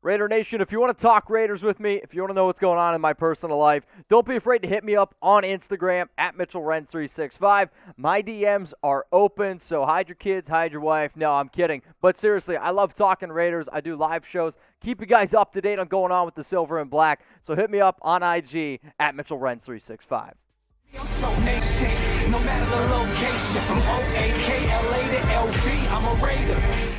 Raider Nation, if you want to talk Raiders with me, if you want to know what's going on in my personal life, don't be afraid to hit me up on Instagram at Mitchell Renz 365. My DMs are open, so hide your kids, hide your wife. No, I'm kidding. But seriously, I love talking Raiders. I do live shows. Keep you guys up to date on going on with the silver and black. So hit me up on IG at Mitchell Renz 365. No matter the location, from OAKLA to LV, I'm a Raider.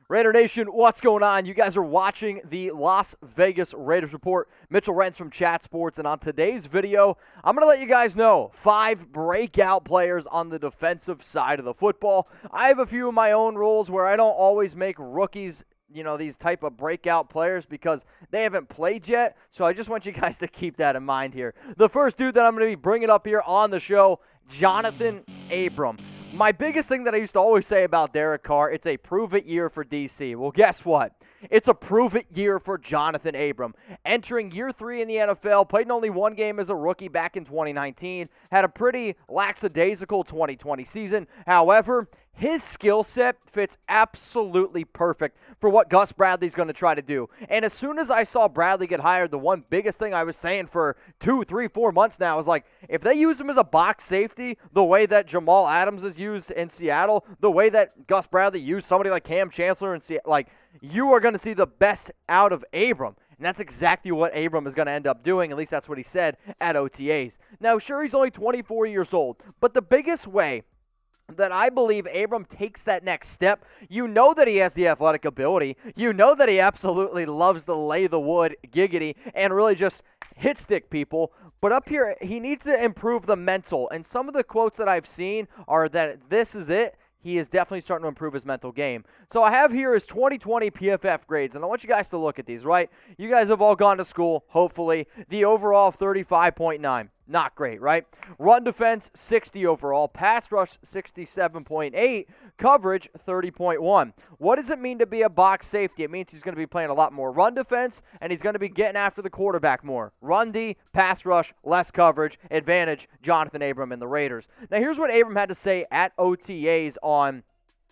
Raider Nation, what's going on? You guys are watching the Las Vegas Raiders Report. Mitchell Renz from Chat Sports, and on today's video, I'm going to let you guys know 5 breakout players on the defensive side of the football. I have a few of my own rules where I don't always make rookies, these type of breakout players because they haven't played yet, so I just want you guys to keep that in mind here. The first dude that I'm going to be bringing up here on the show, Johnathan Abram. My biggest thing that I used to always say about Derek Carr, it's a prove-it year for DC. Well, guess what? It's a prove-it year for Johnathan Abram. Entering year 3 in the NFL, played in only one game as a rookie back in 2019, had a pretty lackadaisical 2020 season. However, his skill set fits absolutely perfect for what Gus Bradley's going to try to do. And as soon as I saw Bradley get hired, the one biggest thing I was saying for 2, 3, 4 months now is like, if they use him as a box safety, the way that Jamal Adams is used in Seattle, the way that Gus Bradley used somebody like Cam Chancellor in Seattle, like, you are going to see the best out of Abram. And that's exactly what Abram is going to end up doing. At least that's what he said at OTAs. Now, sure, he's only 24 years old, but the biggest way that I believe Abram takes that next step, you know that he has the athletic ability. You know that he absolutely loves to lay the wood giggity and really just hit stick people. But up here, he needs to improve the mental. And some of the quotes that I've seen are that this is it. He is definitely starting to improve his mental game. So I have here his 2020 PFF grades, and I want you guys to look at these, right? You guys have all gone to school, hopefully. The overall 35.9. Not great, right? Run defense, 60 overall. Pass rush, 67.8. Coverage, 30.1. What does it mean to be a box safety? It means he's going to be playing a lot more run defense, and he's going to be getting after the quarterback more. Run D, pass rush, less coverage, advantage, Johnathan Abram and the Raiders. Now, here's what Abram had to say at OTAs on,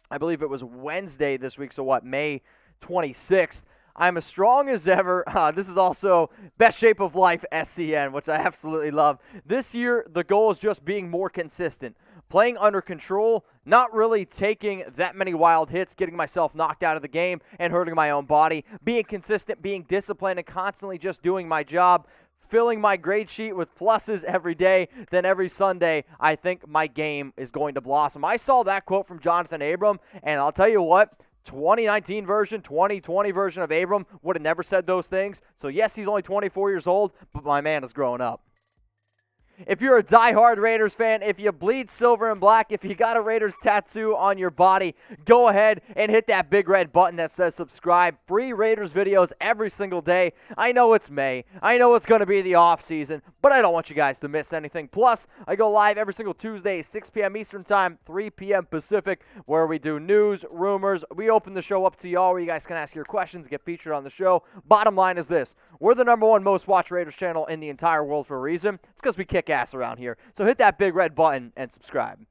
I believe it was Wednesday this week, so what, May 26th. I'm as strong as ever. This is also Best Shape of Life SCN, which I absolutely love. This year, the goal is just being more consistent. Playing under control, not really taking that many wild hits, getting myself knocked out of the game and hurting my own body. Being consistent, being disciplined, and constantly just doing my job. Filling my grade sheet with pluses every day, then every Sunday, I think my game is going to blossom. I saw that quote from Johnathan Abram, and I'll tell you what, 2019 version, 2020 version of Abram would have never said those things. So yes, he's only 24 years old, but my man is growing up. If you're a diehard Raiders fan, if you bleed silver and black, if you got a Raiders tattoo on your body, go ahead and hit that big red button that says subscribe. Free Raiders videos every single day. I know it's May. I know it's going to be the offseason, but I don't want you guys to miss anything. Plus, I go live every single Tuesday, 6 p.m. Eastern Time, 3 p.m. Pacific, where we do news, rumors. We open the show up to y'all where you guys can ask your questions, get featured on the show. Bottom line is this. We're the #1 most watched Raiders channel in the entire world for a reason. It's because we kick ass around here. So hit that big red button and subscribe.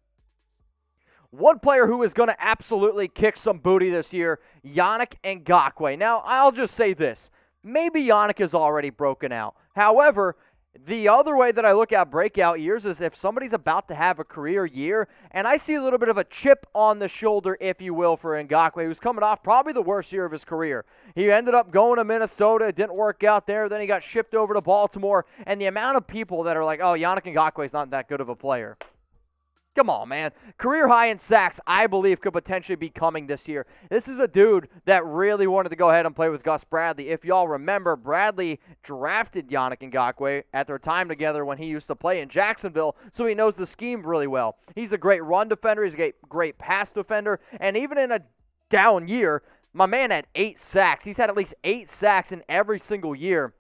One player who is going to absolutely kick some booty this year, Yannick Ngakoue. Now, I'll just say this. Maybe Yannick is already broken out. However, the other way that I look at breakout years is if somebody's about to have a career year, and I see a little bit of a chip on the shoulder, if you will, for Ngakoue, who's coming off probably the worst year of his career. He ended up going to Minnesota. It didn't work out there. Then he got shipped over to Baltimore, and the amount of people that are like, oh, Yannick Ngakoue is not that good of a player. Come on, man. Career high in sacks, I believe, could potentially be coming this year. This is a dude that really wanted to go ahead and play with Gus Bradley. If y'all remember, Bradley drafted Yannick Ngakoue at their time together when he used to play in Jacksonville, so he knows the scheme really well. He's a great run defender. He's a great pass defender. And even in a down year, my man had 8 sacks. He's had at least 8 sacks in every single year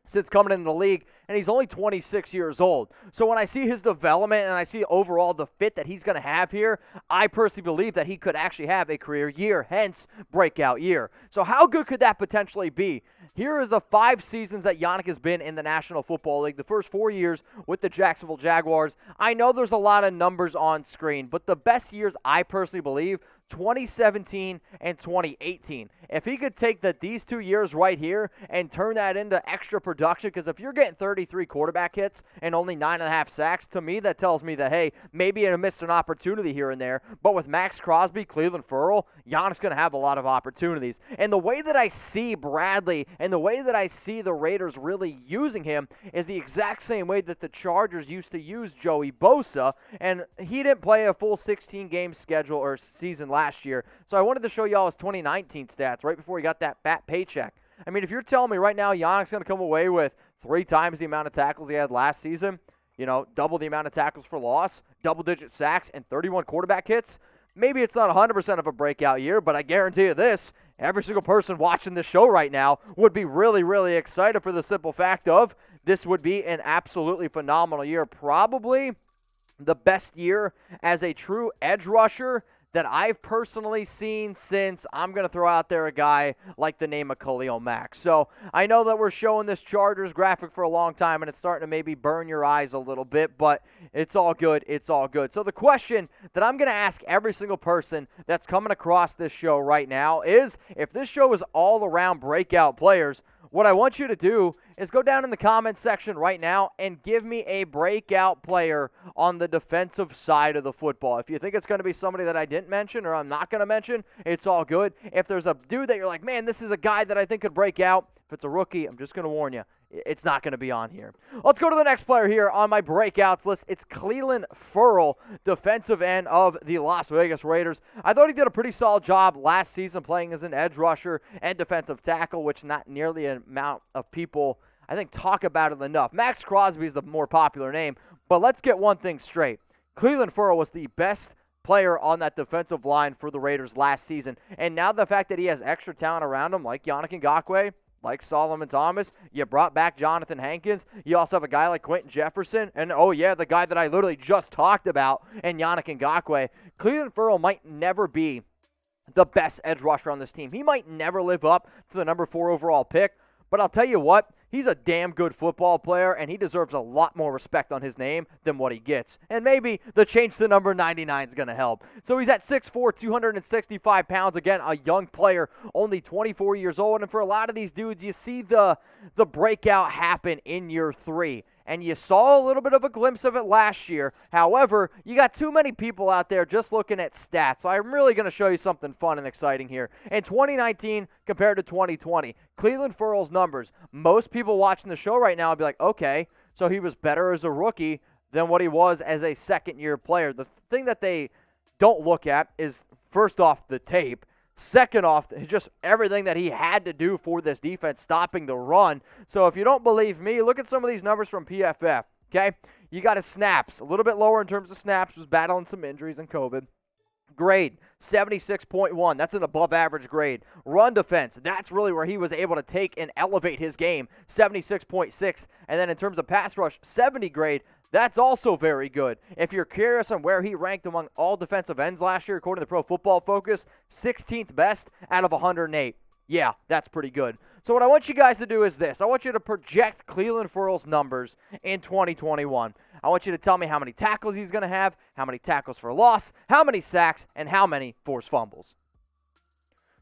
since coming into the league, and he's only 26 years old. So when I see his development and I see overall the fit that he's going to have here, I personally believe that he could actually have a career year, hence breakout year. So how good could that potentially be? Here is the 5 seasons that Yannick has been in the National Football League, the first 4 years with the Jacksonville Jaguars. I know there's a lot of numbers on screen, but the best years I personally believe, 2017 and 2018. If he could take these 2 years right here and turn that into extra production, because if you're getting 33 quarterback hits and only 9.5 sacks, to me that tells me that, hey, maybe you missed an opportunity here and there. But with Max Crosby, Clelin Ferrell, Yannick's going to have a lot of opportunities. And the way that I see Bradley and the way that I see the Raiders really using him is the exact same way that the Chargers used to use Joey Bosa, and he didn't play a full 16-game schedule or season last year. So I wanted to show y'all his 2019 stats right before he got that fat paycheck. I mean, if you're telling me right now Yannick's going to come away with 3 times the amount of tackles he had last season, double the amount of tackles for loss, double-digit sacks, and 31 quarterback hits, maybe it's not 100% of a breakout year, but I guarantee you this, every single person watching this show right now would be really, really excited for the simple fact of this would be an absolutely phenomenal year. Probably the best year as a true edge rusher that I've personally seen since, I'm going to throw out there a guy like the name of Khalil Mack. So I know that we're showing this Chargers graphic for a long time, and it's starting to maybe burn your eyes a little bit, but it's all good. It's all good. So the question that I'm going to ask every single person that's coming across this show right now is, if this show is all around breakout players, what I want you to do is go down in the comments section right now and give me a breakout player on the defensive side of the football. If you think it's going to be somebody that I didn't mention or I'm not going to mention, it's all good. If there's a dude that you're like, man, this is a guy that I think could break out, if it's a rookie, I'm just going to warn you, it's not going to be on here. Let's go to the next player here on my breakouts list. It's Clelin Ferrell, defensive end of the Las Vegas Raiders. I thought he did a pretty solid job last season playing as an edge rusher and defensive tackle, which not nearly an amount of people, I think, talk about it enough. Max Crosby is the more popular name, but let's get one thing straight. Clelin Ferrell was the best player on that defensive line for the Raiders last season, and now the fact that he has extra talent around him, like Yannick Ngakoue, like Solomon Thomas, you brought back Johnathan Hankins, you also have a guy like Quentin Jefferson, and oh yeah, the guy that I literally just talked about, and Yannick Ngakoue. Clelin Ferrell might never be the best edge rusher on this team. He might never live up to the number 4 overall pick, but I'll tell you what, he's a damn good football player, and he deserves a lot more respect on his name than what he gets. And maybe the change to number 99 is going to help. So he's at 6'4", 265 pounds. Again, a young player, only 24 years old. And for a lot of these dudes, you see the breakout happen in year 3. And you saw a little bit of a glimpse of it last year. However, you got too many people out there just looking at stats. So I'm really going to show you something fun and exciting here. In 2019 compared to 2020, Clelin Ferrell's numbers, most people watching the show right now will be like, okay, so he was better as a rookie than what he was as a second-year player. The thing that they don't look at is, first off, the tape. Second off, just everything that he had to do for this defense, stopping the run. So if you don't believe me, look at some of these numbers from PFF, okay? You got his snaps, a little bit lower in terms of snaps, was battling some injuries and COVID. Grade, 76.1. That's an above-average grade. Run defense, that's really where he was able to take and elevate his game, 76.6. And then in terms of pass rush, 70 grade. That's also very good. If you're curious on where he ranked among all defensive ends last year, according to Pro Football Focus, 16th best out of 108. Yeah, that's pretty good. So what I want you guys to do is this. I want you to project Clelin Ferrell's numbers in 2021. I want you to tell me how many tackles he's going to have, how many tackles for loss, how many sacks, and how many forced fumbles.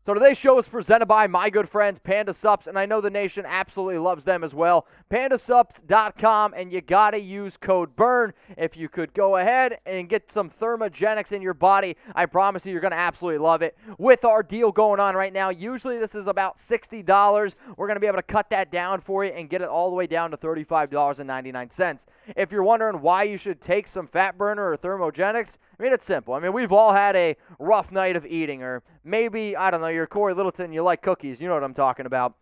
So today's show is presented by my good friends, Panda Sups, and I know the nation absolutely loves them as well. PandaSups.com, and you got to use code BURN. If you could go ahead and get some thermogenics in your body, I promise you, you're going to absolutely love it. With our deal going on right now, usually this is about $60. We're going to be able to cut that down for you and get it all the way down to $35.99. If you're wondering why you should take some fat burner or thermogenics, I mean, it's simple. I mean, we've all had a rough night of eating, or maybe, I don't know, you're Cory Littleton, you like cookies, you know what I'm talking about,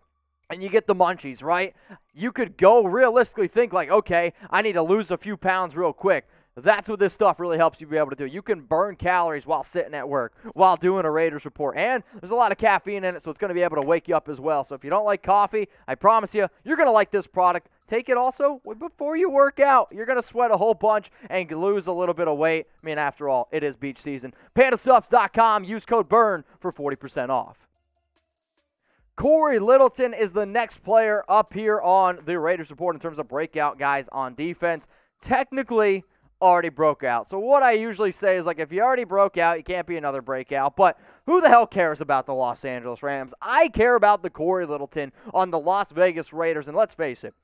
and you get the munchies, right? You could go realistically think like, okay, I need to lose a few pounds real quick. That's what this stuff really helps you be able to do. You can burn calories while sitting at work, while doing a Raiders report. And there's a lot of caffeine in it, so it's going to be able to wake you up as well. So if you don't like coffee, I promise you, you're going to like this product. Take it also before you work out. You're going to sweat a whole bunch and lose a little bit of weight. I mean, after all, it is beach season. PandaSups.com. Use code BURN for 40% off. Cory Littleton is the next player up here on the Raiders report in terms of breakout guys on defense. Technically, already broke out. So what I usually say is, like, if you already broke out, you can't be another breakout. But who the hell cares about the Los Angeles Rams? I care about the Cory Littleton on the Las Vegas Raiders. And let's face it,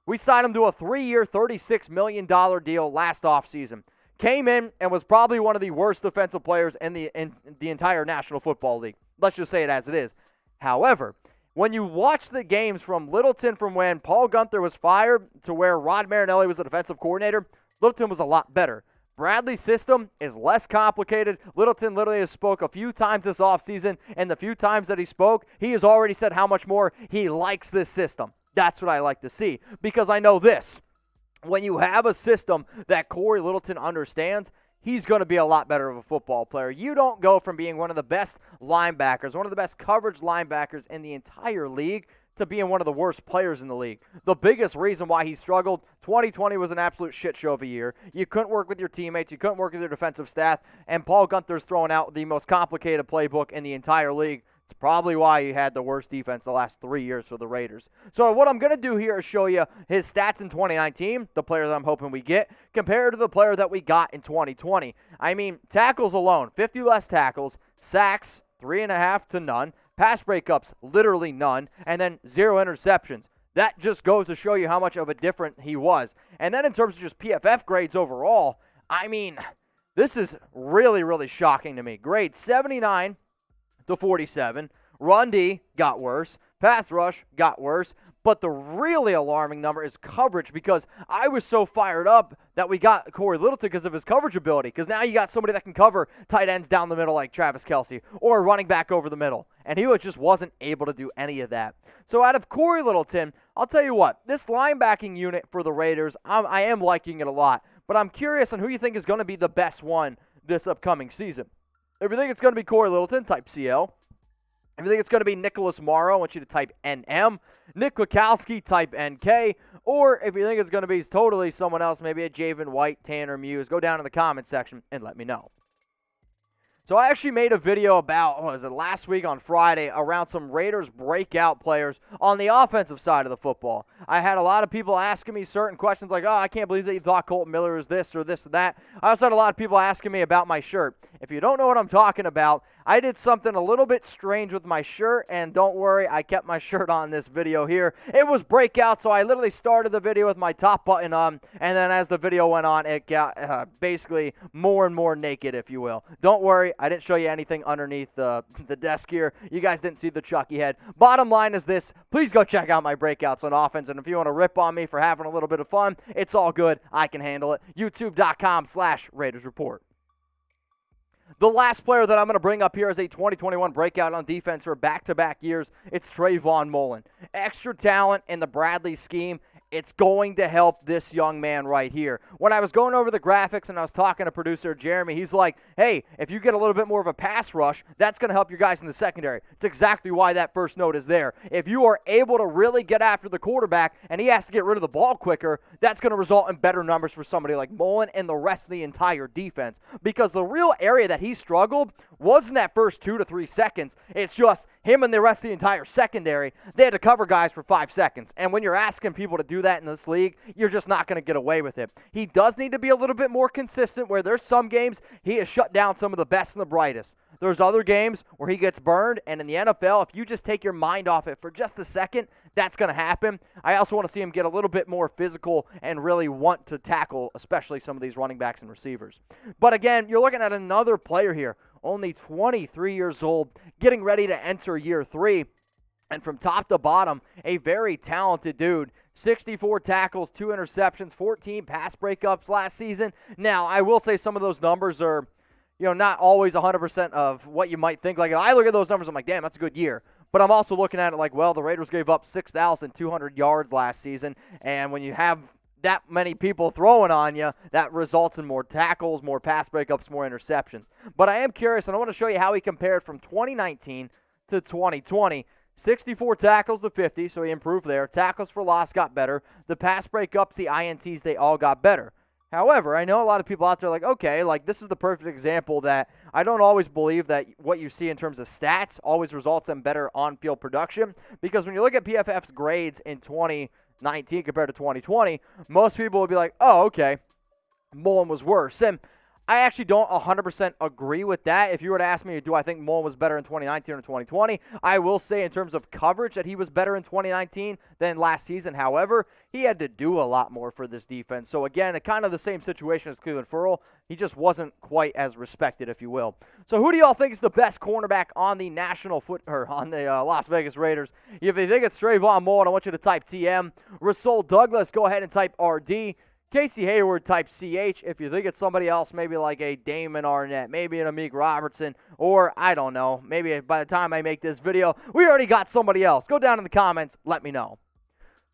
we signed him to a 3-year, $36 million deal last offseason. Came in and was probably one of the worst defensive players in the entire National Football League. Let's just say it as it is. However, when you watch the games from Littleton from when Paul Guenther was fired to where Rod Marinelli was the defensive coordinator, Littleton was a lot better. Bradley's system is less complicated. Littleton literally has spoke a few times this offseason, and the few times that he spoke, he has already said how much more he likes this system. That's what I like to see, because I know this. When you have a system that Cory Littleton understands, he's going to be a lot better of a football player. You don't go from being one of the best linebackers, one of the best coverage linebackers in the entire league, to being one of the worst players in the league. The biggest reason why he struggled, 2020 was an absolute shit show of a year. You couldn't work with your teammates. You couldn't work with your defensive staff. And Paul Guenther's throwing out the most complicated playbook in the entire league. It's probably why he had the worst defense the last 3 years for the Raiders. So what I'm going to do here is show you his stats in 2019, the player that I'm hoping we get, compared to the player that we got in 2020. I mean, tackles alone, 50 less tackles, sacks, 3.5 to none, pass breakups, literally none, and then 0 interceptions. That just goes to show you how much of a difference he was. And then in terms of just PFF grades overall, I mean, this is really, really shocking to me. Grade 79 to 47. Run D got worse. Pass rush got worse. But the really alarming number is coverage, because I was so fired up that we got Cory Littleton because of his coverage ability, because now you got somebody that can cover tight ends down the middle like Travis Kelce, or running back over the middle. And he just wasn't able to do any of that. So out of Cory Littleton, I'll tell you what, this linebacking unit for the Raiders, I am liking it a lot. But I'm curious on who you think is going to be the best one this upcoming season. If you think it's going to be Cory Littleton, type CL. If you think it's going to be Nicholas Morrow, I want you to type NM. Nick Kwiatkowski, type NK. Or if you think it's going to be totally someone else, maybe a Javen White, Tanner Muse, go down in the comment section and let me know. So I actually made a video about, last week on Friday, around some Raiders breakout players on the offensive side of the football. I had a lot of people asking me certain questions like, I can't believe that you thought Kolton Miller is this or this or that. I also had a lot of people asking me about my shirt. If you don't know what I'm talking about, I did something a little bit strange with my shirt, and don't worry, I kept my shirt on this video here. It was Breakout, so I literally started the video with my top button on, and then as the video went on, it got basically more and more naked, if you will. Don't worry, I didn't show you anything underneath the desk here. You guys didn't see the Chucky head. Bottom line is this, please go check out my Breakouts on offense, and if you want to rip on me for having a little bit of fun, it's all good. I can handle it. YouTube.com/Raiders Report. The last player that I'm going to bring up here is a 2021 breakout on defense for back-to-back years. It's Treyvon Mullen. Extra talent in the Bradley scheme. It's going to help this young man right here. When I was going over the graphics and I was talking to producer Jeremy, he's like, hey, if you get a little bit more of a pass rush, that's going to help your guys in the secondary. It's exactly why that first note is there. If you are able to really get after the quarterback and he has to get rid of the ball quicker, that's going to result in better numbers for somebody like Mullen and the rest of the entire defense. Because the real area that he struggled wasn't that first 2 to 3 seconds. It's just him and the rest of the entire secondary. They had to cover guys for 5 seconds. And when you're asking people to do that in this league, you're just not going to get away with it. He does need to be a little bit more consistent, where there's some games he has shut down some of the best and the brightest. There's other games where he gets burned, and in the NFL, if you just take your mind off it for just a second, that's going to happen. I also want to see him get a little bit more physical and really want to tackle, especially some of these running backs and receivers. But again, you're looking at another player here, only 23 years old, getting ready to enter year 3. And from top to bottom, a very talented dude. 64 tackles, 2 interceptions, 14 pass breakups last season. Now, I will say some of those numbers are, not always 100% of what you might think. Like, if I look at those numbers, I'm like, damn, that's a good year. But I'm also looking at it like, well, the Raiders gave up 6,200 yards last season. And when you have that many people throwing on you, that results in more tackles, more pass breakups, more interceptions. But I am curious, and I want to show you how he compared from 2019 to 2020. 64 tackles to 50, so he improved there. Tackles for loss got better. The pass breakups, the INTs, they all got better. However, I know a lot of people out there like, okay, like this is the perfect example that I don't always believe that what you see in terms of stats always results in better on-field production, because when you look at PFF's grades in 2019 compared to 2020, most people will be like, oh, okay, Mullen was worse. And I actually don't 100% agree with that. If you were to ask me, do I think Mullen was better in 2019 or 2020, I will say in terms of coverage that he was better in 2019 than last season. However, he had to do a lot more for this defense. So again, kind of the same situation as Clelin Ferrell. He just wasn't quite as respected, if you will. So who do y'all think is the best cornerback on the Las Vegas Raiders? If you think it's Trayvon Mullen, I want you to type TM. Rasul Douglas, go ahead and type RD. Casey Hayward, type CH. If you think it's somebody else, maybe like a Damon Arnett, maybe an Amik Robertson, or I don't know, maybe by the time I make this video, we already got somebody else. Go down in the comments, let me know.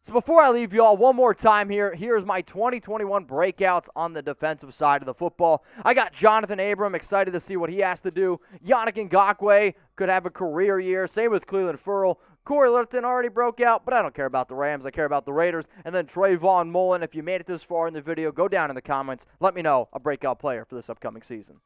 So before I leave y'all, one more time here, here's my 2021 breakouts on the defensive side of the football. I got Johnathan Abram, excited to see what he has to do. Yannick Ngakoue could have a career year. Same with Clelin Ferrell. Cory Littleton already broke out, but I don't care about the Rams. I care about the Raiders. And then Treyvon Mullen, if you made it this far in the video, go down in the comments. Let me know a breakout player for this upcoming season.